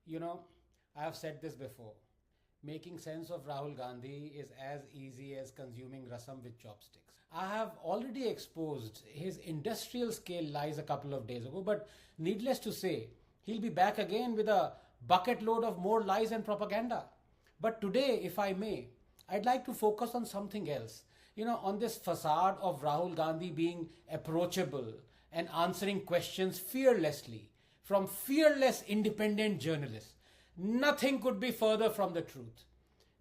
You know, I have said this before. Making sense of Rahul Gandhi is as easy as consuming rasam with chopsticks. I have already exposed his industrial scale lies a couple of days ago, but needless to say, he'll be back again with a bucket load of more lies and propaganda. But today, if I may, I'd like to focus on something else. On this facade of Rahul Gandhi being approachable and answering questions fearlessly from fearless independent journalists. Nothing could be further from the truth.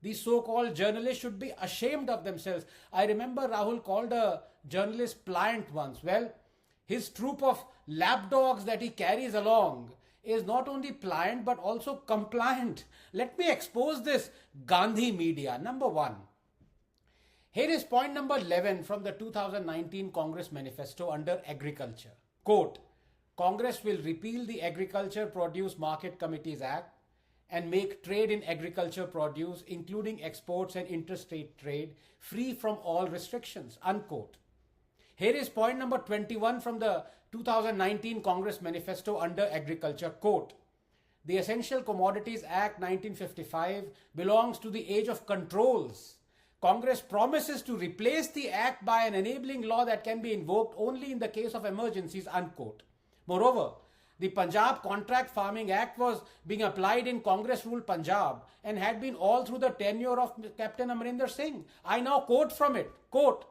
These so-called journalists should be ashamed of themselves. I remember Rahul called a journalist pliant once. Well, his troupe of lapdogs that he carries along is not only pliant but also compliant. Let me expose this Gandhi media. Number one. Here is point number 11 from the 2019 Congress manifesto under agriculture. Quote, Congress will repeal the Agriculture Produce Market Committees Act and make trade in agriculture produce, including exports and interstate trade, free from all restrictions, unquote. Here is point number 21 from the 2019 Congress manifesto under agriculture, quote, the Essential Commodities Act 1955 belongs to the age of controls. Congress promises to replace the act by an enabling law that can be invoked only in the case of emergencies, unquote. Moreover, the Punjab Contract Farming Act was being applied in Congress-ruled Punjab and had been all through the tenure of Captain Amarinder Singh. I now quote from it, quote,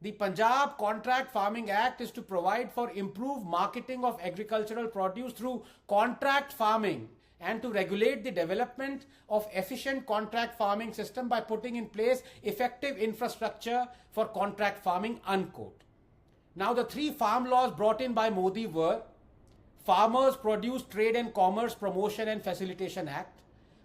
the Punjab Contract Farming Act is to provide for improved marketing of agricultural produce through contract farming and to regulate the development of efficient contract farming system by putting in place effective infrastructure for contract farming, unquote. Now, the three farm laws brought in by Modi were Farmers Produce Trade and Commerce Promotion and Facilitation Act,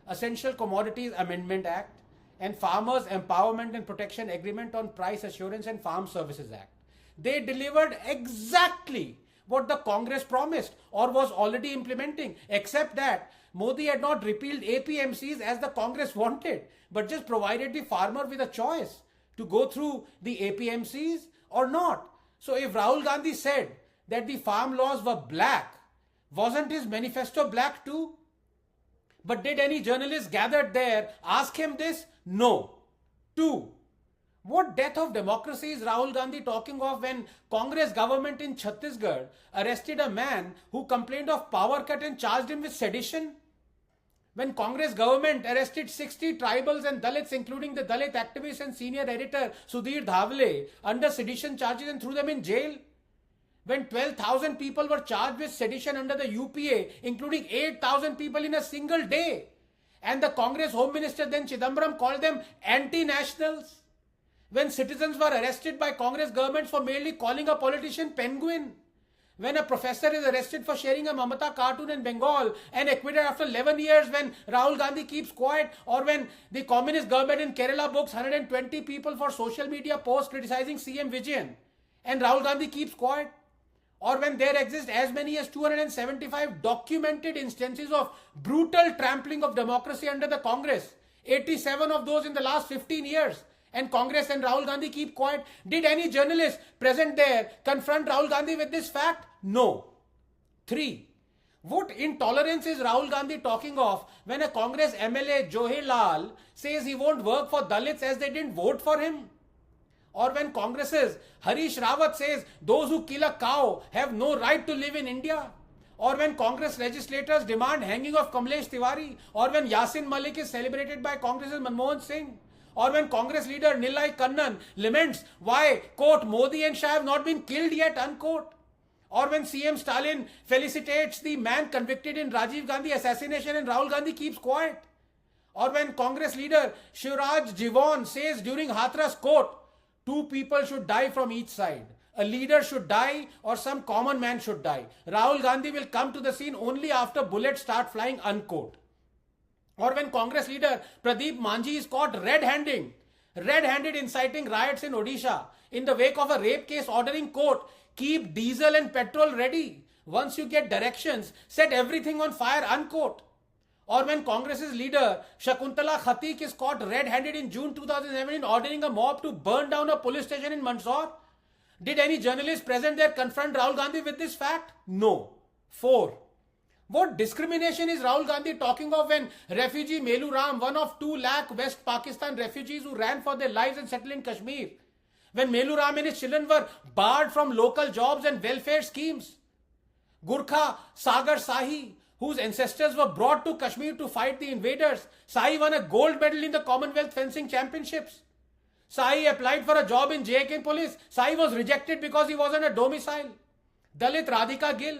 Essential Commodities Amendment Act, and Farmers Empowerment and Protection Agreement on Price Assurance and Farm Services Act. They delivered exactly what the Congress promised or was already implementing, except that Modi had not repealed APMCs as the Congress wanted, but just provided the farmer with a choice to go through the APMCs or not. So if Rahul Gandhi said that the farm laws were black, wasn't his manifesto black too? But did any journalists gathered there ask him this? No. Two, what death of democracy is Rahul Gandhi talking of when Congress government in Chhattisgarh arrested a man who complained of power cut and charged him with sedition? When Congress government arrested 60 tribals and Dalits, including the Dalit activist and senior editor Sudhir Dhavle, under sedition charges and threw them in jail? When 12,000 people were charged with sedition under the UPA, including 8,000 people in a single day, and the Congress Home Minister then Chidambaram called them anti-nationals? When citizens were arrested by Congress government for merely calling a politician penguin? When a professor is arrested for sharing a Mamata cartoon in Bengal and acquitted after 11 years when Rahul Gandhi keeps quiet? Or when the communist government in Kerala books 120 people for social media posts criticizing CM Vijayan and Rahul Gandhi keeps quiet? Or when there exist as many as 275 documented instances of brutal trampling of democracy under the Congress, 87 of those in the last 15 years, and Congress and Rahul Gandhi keep quiet? Did any journalist present there confront Rahul Gandhi with this fact? No. 3. What intolerance is Rahul Gandhi talking of when a Congress MLA Johir Lal says he won't work for Dalits as they didn't vote for him? Or when Congress's Harish Rawat says those who kill a cow have no right to live in India? Or when Congress legislators demand hanging of Kamlesh Tiwari? Or when Yasin Malik is celebrated by Congress's Manmohan Singh? Or when Congress leader Nilai Kannan laments why, quote, Modi and Shah have not been killed yet, unquote. Or when CM Stalin felicitates the man convicted in Rajiv Gandhi assassination and Rahul Gandhi keeps quiet. Or when Congress leader Shivraj Jivon says during Hathras, quote, 2 people should die from each side. A leader should die or some common man should die. Rahul Gandhi will come to the scene only after bullets start flying, unquote. Or when Congress leader Pradeep Manji is caught red-handed inciting riots in Odisha in the wake of a rape case ordering, quote, keep diesel and petrol ready. Once you get directions, set everything on fire, unquote. Or when Congress's leader Shakuntala Khatik is caught red-handed in June 2017 ordering a mob to burn down a police station in Mandsaur? Did any journalist present there confront Rahul Gandhi with this fact? No. 4. What discrimination is Rahul Gandhi talking of when refugee Melu Ram, one of 2 lakh West Pakistan refugees who ran for their lives and settled in Kashmir, when Melu Ram and his children were barred from local jobs and welfare schemes? Gurkha Sagar Sahi, whose ancestors were brought to Kashmir to fight the invaders. Sahi won a gold medal in the Commonwealth Fencing Championships. Sahi applied for a job in JK police. Sahi was rejected because he wasn't a domicile. Dalit Radhika Gill,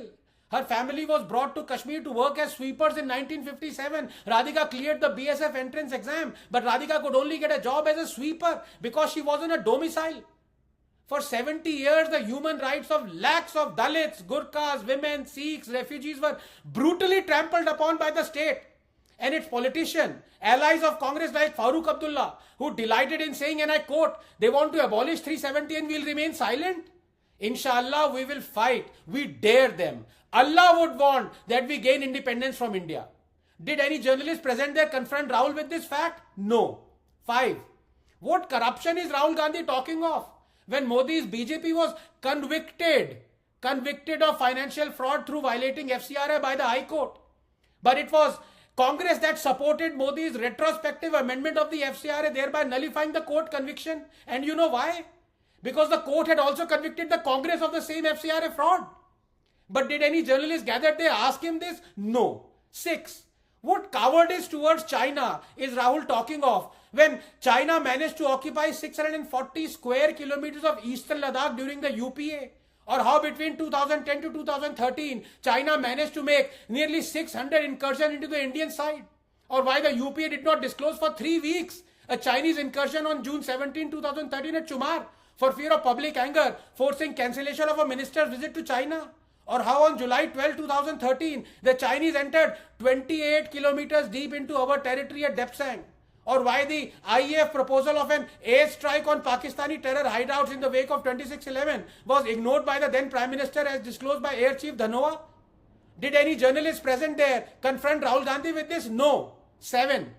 her family was brought to Kashmir to work as sweepers in 1957. Radhika cleared the BSF entrance exam, but Radhika could only get a job as a sweeper because she wasn't a domicile. For 70 years, the human rights of lakhs of Dalits, Gurkhas, women, Sikhs, refugees were brutally trampled upon by the state. And its politicians, allies of Congress like Farooq Abdullah, who delighted in saying, and I quote, they want to abolish 370 and we'll remain silent. Inshallah, we will fight. We dare them. Allah would want that we gain independence from India. Did any journalist present there confront Rahul with this fact? No. 5. What corruption is Rahul Gandhi talking of? When Modi's BJP was convicted of financial fraud through violating FCRA by the High Court. But it was Congress that supported Modi's retrospective amendment of the FCRA, thereby nullifying the court conviction. And you know why? Because the court had also convicted the Congress of the same FCRA fraud. But did any journalist gathered there ask him this? No. 6. What cowardice towards China is Rahul talking of when China managed to occupy 640 square kilometers of eastern Ladakh during the UPA? Or how between 2010 to 2013, China managed to make nearly 600 incursions into the Indian side? Or why the UPA did not disclose for 3 weeks a Chinese incursion on June 17, 2013 at Chumar for fear of public anger, forcing cancellation of a minister's visit to China? Or how on July 12, 2013, the Chinese entered 28 kilometers deep into our territory at Depsang? Or why the IEF proposal of an airstrike on Pakistani terror hideouts in the wake of 26/11 was ignored by the then Prime Minister as disclosed by Air Chief Dhanoa? Did any journalist present there confront Rahul Gandhi with this? No. 7.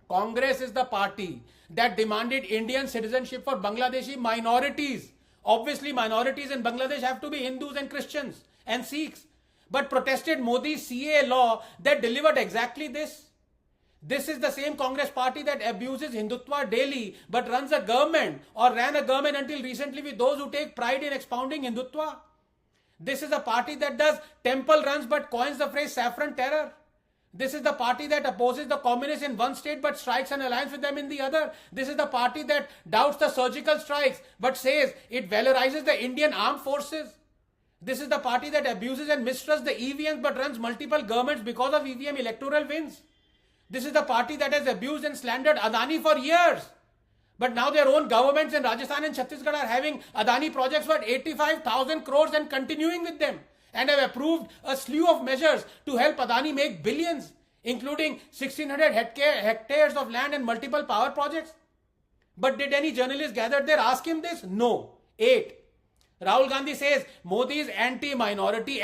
Congress is the party that demanded Indian citizenship for Bangladeshi minorities. Obviously, minorities in Bangladesh have to be Hindus and Christians and Sikhs, but protested Modi's CA law that delivered exactly this. This is the same Congress party that abuses Hindutva daily but runs a government or ran a government until recently with those who take pride in expounding Hindutva. This is a party that does temple runs but coins the phrase saffron terror. This is the party that opposes the communists in one state but strikes an alliance with them in the other. This is the party that doubts the surgical strikes but says it valorizes the Indian armed forces. This is the party that abuses and mistrusts the EVMs but runs multiple governments because of EVM electoral wins. This is the party that has abused and slandered Adani for years. But now their own governments in Rajasthan and Chhattisgarh are having Adani projects worth 85,000 crores and continuing with them, and have approved a slew of measures to help Adani make billions, including 1,600 hectares of land and multiple power projects. But did any journalist gathered there ask him this? No. 8. Rahul Gandhi says Modi is anti-minority,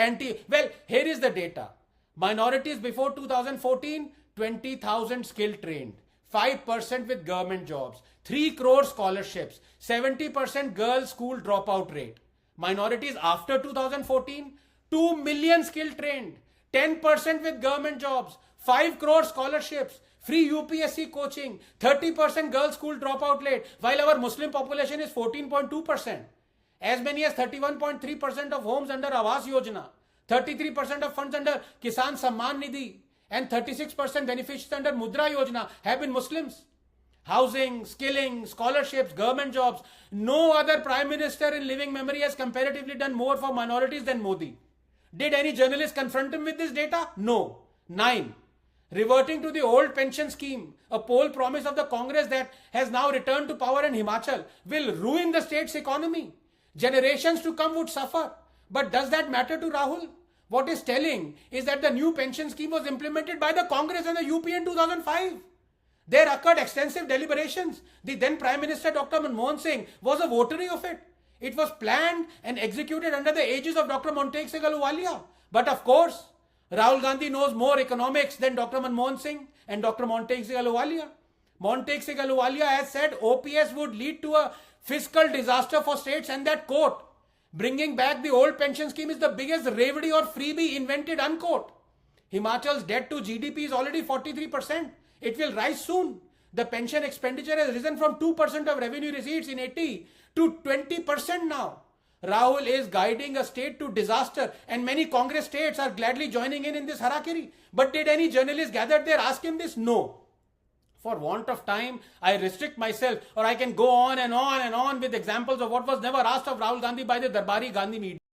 Well, here is the data. Minorities before 2014, 20,000 skilled trained, 5% with government jobs, 3 crore scholarships, 70% girls school dropout rate. Minorities after 2014, 2 million skilled trained, 10% with government jobs, 5 crore scholarships, free UPSC coaching, 30% girls school dropout rate, while our Muslim population is 14.2%. As many as 31.3% of homes under Awas Yojana, 33% of funds under Kisan Samman Nidhi, and 36% beneficiaries under Mudra Yojana have been Muslims. Housing, skilling, scholarships, government jobs. No other Prime Minister in living memory has comparatively done more for minorities than Modi. Did any journalist confront him with this data? No. 9. Reverting to the old pension scheme, a poll promise of the Congress that has now returned to power in Himachal will ruin the state's economy. Generations to come would suffer. But does that matter to Rahul? What is telling is that the new pension scheme was implemented by the Congress and the UP in 2005. There occurred extensive deliberations. The then Prime Minister Dr. Manmohan Singh was a votary of it. It was planned and executed under the aegis of Dr. Montek Singh Ahluwalia. But of course, Rahul Gandhi knows more economics than Dr. Manmohan Singh and Dr. Montek Singh Ahluwalia. Montek Singh Ahluwalia has said OPS would lead to a fiscal disaster for states, and that quote, bringing back the old pension scheme is the biggest revenue or freebie invented, unquote. Himachal's debt to GDP is already 43%. It will rise soon. The pension expenditure has risen from 2% of revenue receipts in 80 to 20% now. Rahul is guiding a state to disaster, and many Congress states are gladly joining in this harakiri. But did any journalist gathered there ask him this? No. For want of time, I restrict myself, or I can go on and on and on with examples of what was never asked of Rahul Gandhi by the Darbari Gandhi media.